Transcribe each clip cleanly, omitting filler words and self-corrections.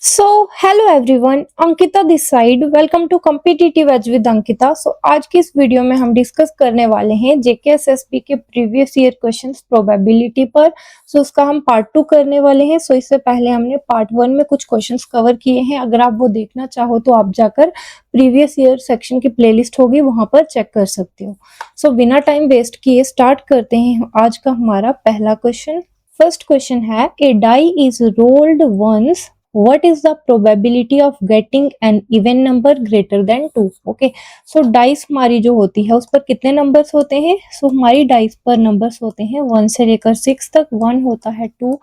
So hello everyone, Ankita this side. Welcome to competitive edge with Ankita. आज की इस video में हम डिस्कस करने वाले हैं जेकेएसएसबी के प्रीवियस ईयर क्वेश्चंस प्रोबेबिलिटी पर। उसका हम पार्ट 2 करने वाले हैं। इससे पहले हमने पार्ट 1 में कुछ क्वेश्चंस कवर किए हैं। अगर आप वो देखना चाहो तो आप जाकर प्रीवियस ईयर सेक्शन की प्लेलिस्ट होगी, वहां पर चेक कर सकते हो। बिना टाइम वेस्ट किए स्टार्ट करते हैं आज का हमारा पहला क्वेश्चन। फर्स्ट क्वेश्चन है, a die is rolled once, what is the probability of getting an even number greater than 2? Okay, so dice हमारी जो होती है उस पर कितने नंबर्स होते हैं? हमारी डाइस पर नंबर्स होते हैं 1 से लेकर 6 तक। 1 होता है 2,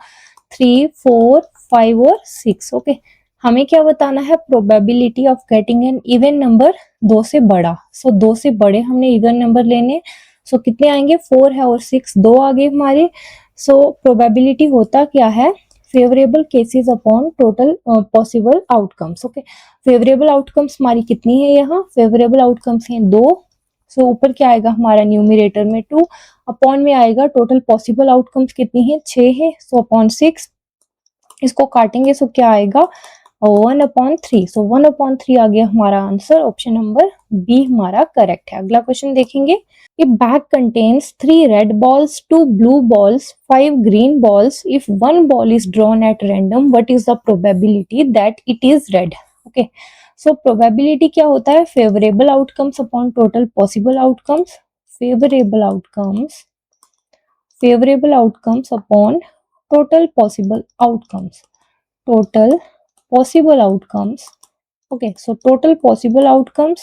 3, 4, 5 और 6। ओके, हमें क्या बताना है? Probability of getting an even number 2 से बड़ा। 2 से बड़े हमने इवन नंबर लेने। कितने आएंगे? 4 है और 6, 2 आगे हमारे। प्रोबेबिलिटी होता क्या है? Favourable cases upon total possible outcomes. Okay, favourable outcomes हमारी कितनी है? यहाँ फेवरेबल आउटकम्स हैं 2। ऊपर क्या आएगा हमारा? न्यूमरेटर में 2, अपॉन में आएगा टोटल पॉसिबल आउटकम्स कितनी है? 6 है। अपॉन 6 इसको काटेंगे, क्या आएगा? 1/3। 1/3 आ गया हमारा आंसर। ऑप्शन नंबर बी हमारा करेक्ट है। अगला क्वेश्चन देखेंगे। A bag contains 3 red balls, 2 blue balls, 5 green balls. If one ball is drawn at random, what is the probability that it is red? Okay, probability क्या होता है? Favorable outcomes upon total possible outcomes. Favorable outcomes upon total possible outcomes. Total possible outcomes. Okay, total possible outcomes.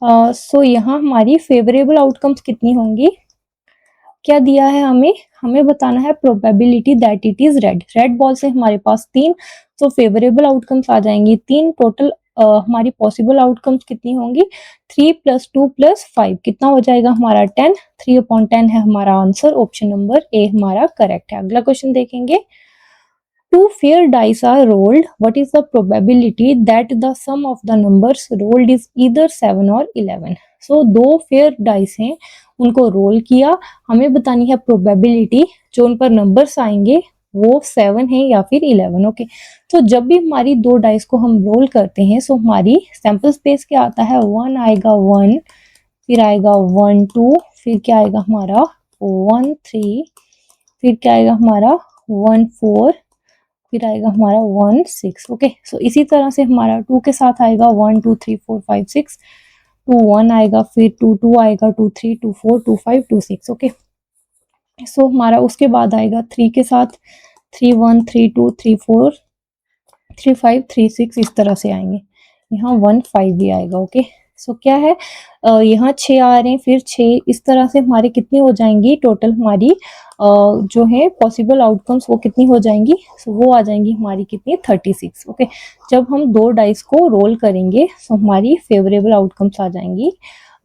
यहाँ हमारी favourable outcomes कितनी होंगी? क्या दिया है हमें बताना है probability that it is red. Red ball से हमारे पास 3, फेवरेबल आउटकम्स आ जाएंगी 3। टोटल हमारी पॉसिबल आउटकम्स कितनी होंगी? 3 + 2 + 5 कितना हो जाएगा हमारा? 10। 3/10 है हमारा आंसर। ऑप्शन नंबर ए हमारा करेक्ट है। अगला क्वेश्चन देखेंगे। Two fair dice are rolled. What is the probability that the sum of the numbers rolled is either 7 or 11? दो फेयर डाइस हैं, उनको रोल किया। हमें बतानी है प्रोबेबिलिटी जो उन पर नंबर्स आएंगे वो 7 है या फिर 11। ओके, जब भी हमारी दो डाइस को हम रोल करते हैं हमारी सैंपल स्पेस क्या आता है? 1 आएगा, 1 फिर आएगा 1 2, फिर क्या आएगा हमारा? 1 3, फिर क्या आएगा हमारा? 1 4, फिर आएगा हमारा 1 6। ओके, इसी तरह से हमारा 2 के साथ आएगा 1 2 3 4 5 6, 2 1 आएगा, फिर 2 2 आएगा, 2 3 2 4 2 5 2 6। ओके, हमारा उसके बाद आएगा 3 के साथ 3 1 3 2 3 4 3 5 3 6, इस तरह से आएंगे। यहाँ 1 5 भी आएगा। ओके, क्या है? यहाँ 6 आ रहे हैं, फिर 6, इस तरह से हमारे कितनी हो जाएंगी टोटल हमारी जो है पॉसिबल आउटकम्स वो कितनी हो जाएंगी? वो आ जाएंगी हमारी कितनी? 36। ओके, जब हम दो डाइस को रोल करेंगे हमारी फेवरेबल आउटकम्स आ जाएंगी।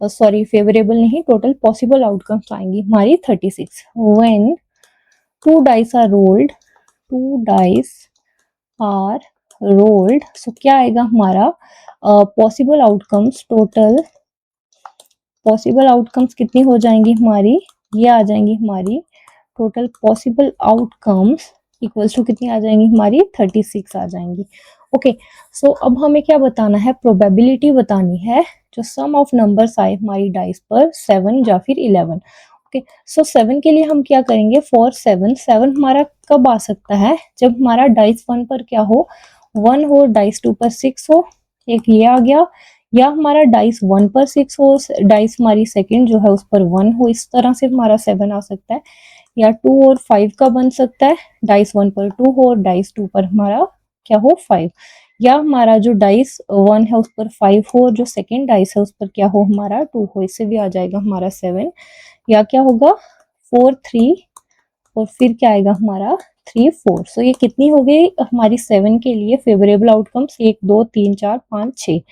सॉरी, फेवरेबल नहीं, टोटल पॉसिबल आउटकम्स आएंगी हमारी 36। When 2 dice are rolled, 2 dice are rolled, क्या आएगा हमारा? Possible outcomes, total possible outcomes कितनी हो जाएंगी हमारी? ये आ जाएंगी हमारी total possible outcomes equals to कितनी आ जाएंगी हमारी? 36 आ जाएंगी। ओके, अब हमें क्या बताना है? प्रोबेबिलिटी बतानी है जो सम ऑफ नंबर्स आए हमारी डाइस पर 7 या फिर 11। ओके, 7 के लिए हम क्या करेंगे? फॉर 7 हमारा कब आ सकता है? जब हमारा डाइस 1 पर क्या हो? 1 हो, डाइस 2 पर 6 हो, एक ये आ गया। या हमारा डाइस 1 पर 6 हो, डाइस हमारी सेकंड जो है उस पर 1 हो, इस तरह से हमारा 7 आ सकता है। या 2 और 5 का बन सकता है, डाइस 1 पर 2 हो और डाइस 2 पर हमारा क्या हो? 5। या हमारा जो डाइस 1 है उस पर 5 हो और जो सेकंड डाइस है उस पर क्या हो? हमारा 2 हो, इससे भी आ जाएगा हमारा 7। या क्या होगा? 4 3, और फिर क्या आएगा हमारा? 3 4। ये कितनी हो गई हमारी 7 के लिए फेवरेबल आउटकम्स? 1 2 3 4 5 6।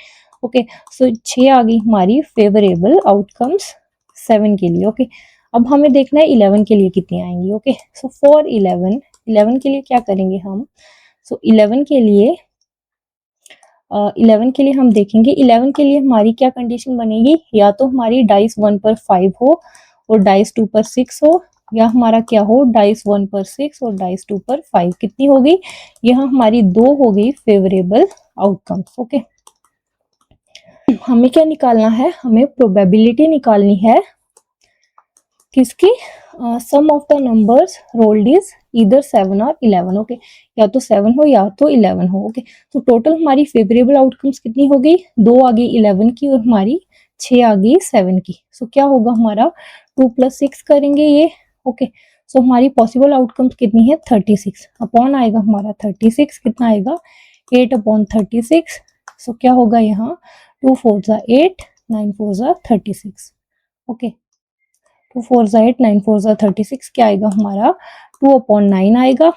ओके, 6 आ गई हमारी फेवरेबल आउटकम्स 7 के लिए। ओके, अब हमें देखना है 11 के लिए कितनी आएंगी। ओके, फॉर 11 के लिए क्या करेंगे हम? 11 के लिए 11 के लिए हम देखेंगे 11 के लिए हमारी क्या कंडीशन बनेगी? या तो हमारी डाइस 1 पर 5 हो और डाइस 2 पर 6 हो, या हमारा क्या हो, डाइस 1 पर 6 और डाइस 2 पर 5 कितनी हो गई, यह हमारी 2 हो गई फेवरेबल आउटकम्स। ओके, हमें क्या निकालना है, हमें प्रोबेबिलिटी निकालनी है किसकी, sum of the numbers rolled is इधर 7 और 11। ओके, या तो 7 हो या तो 11 हो। ओके, तो टोटल हमारी फेवरेबल आउटकम्स कितनी हो गई, 2 आ गई 11 की और हमारी 6 आ गई 7 की। सो क्या होगा हमारा 2 + 6 करेंगे ये। ओके, सो हमारी पॉसिबल आउटकम्स कितनी है 36, अपॉन आएगा हमारा 36, कितना आएगा 8/36। सो क्या होगा यहाँ 2 4 जा 8, 9 4 जा 36। ओके, 2 4 जा 8, 9 4 जा 36, क्या आएगा हमारा 2/9 आएगा।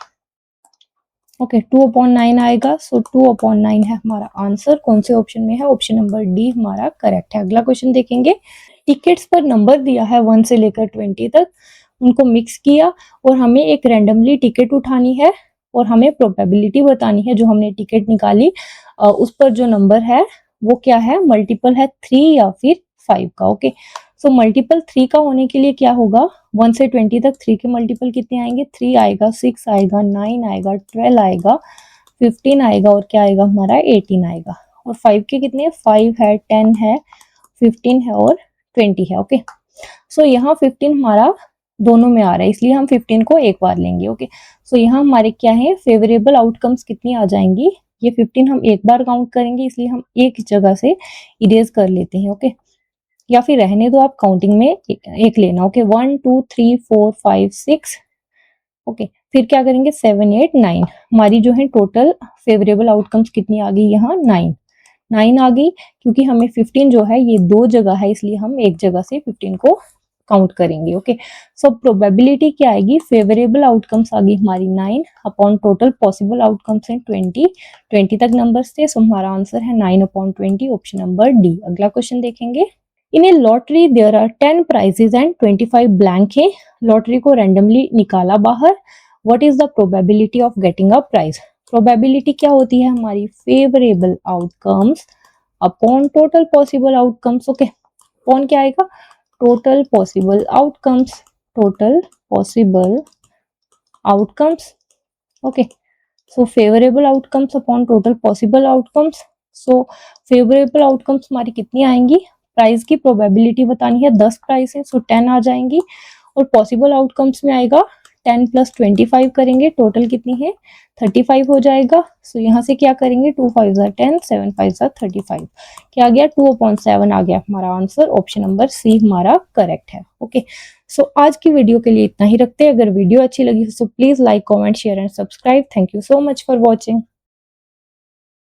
ओके, 2/9 आएगा। सो 2/9 है हमारा आंसर। कौन से ऑप्शन में है, ऑप्शन नंबर डी हमारा करेक्ट है। अगला क्वेश्चन देखेंगे। टिकट्स पर नंबर दिया है 1 से लेकर 20 तक, उनको मिक्स किया और हमें एक रैंडमली टिकट उठानी है और हमें प्रोबेबिलिटी बतानी है जो हमने टिकट निकाली उस पर जो नंबर है वो क्या है, मल्टीपल है 3 या फिर 5 का। ओके, सो मल्टीपल 3 का होने के लिए क्या होगा, 1 से 20 तक 3 के मल्टीपल कितने आएंगे, 3 आएगा, 6 आएगा, 9 आएगा, 12 आएगा, 15 आएगा और क्या आएगा हमारा 18 आएगा। और 5 के कितने, 5 है, 10 है, 15 है और 20 है। ओके, सो यहाँ 15 हमारा दोनों में आ रहा है इसलिए हम 15 को एक बार लेंगे। ओके, सो यहाँ हमारे क्या है, फेवरेबल आउटकम्स कितनी आ जाएंगी, ये 15 हम एक बार काउंट करेंगे इसलिए हम एक जगह से इरेज कर लेते हैं। ओके, या फिर रहने दो आप, काउंटिंग में एक लेना। ओके, 1 2 3 4 5 6। ओके, फिर क्या करेंगे 7 8 9, हमारी जो है टोटल फेवरेबल आउटकम्स कितनी आ गई यहाँ 9 आ गई, क्योंकि हमें 15 जो है ये दो जगह है इसलिए हम एक जगह से 15 को काउंट करेंगे। ओके, सो प्रोबेबिलिटी क्या आएगी, फेवरेबल आउटकम्स आ गई हमारी 9 अपॉन टोटल पॉसिबल आउटकम्स हैं 20 तक नंबर्स थे। सो हमारा आंसर है 9/20, ऑप्शन नंबर डी। अगला क्वेश्चन देखेंगे। In a lottery there are 10 prizes and 25 blank है। लॉटरी को रैंडमली निकाला बाहर, what is the probability of getting a prize. Probability क्या होती है हमारी, favourable outcomes upon total possible outcomes. Okay, upon क्या आएगा, total possible outcomes, total possible outcomes. Okay, so favourable outcomes upon total possible outcomes. So favourable outcomes हमारी कितनी आएंगी, price की प्रोबेबिलिटी बतानी है, 10 प्राइस है सो 10 आ जाएंगी। और पॉसिबल आउटकम्स में आएगा 10 + 25 करेंगे, टोटल कितनी है 35 हो जाएगा। सो यहाँ से क्या करेंगे 2 5 जा 10, 7 5 जा 35, क्या आ गया 2/7 आ गया हमारा आंसर। ऑप्शन नंबर सी हमारा करेक्ट है। ओके, सो आज की वीडियो के लिए इतना ही रखते हैं। अगर वीडियो अच्छी लगी तो please like, comment, share and subscribe. Thank you so much for watching.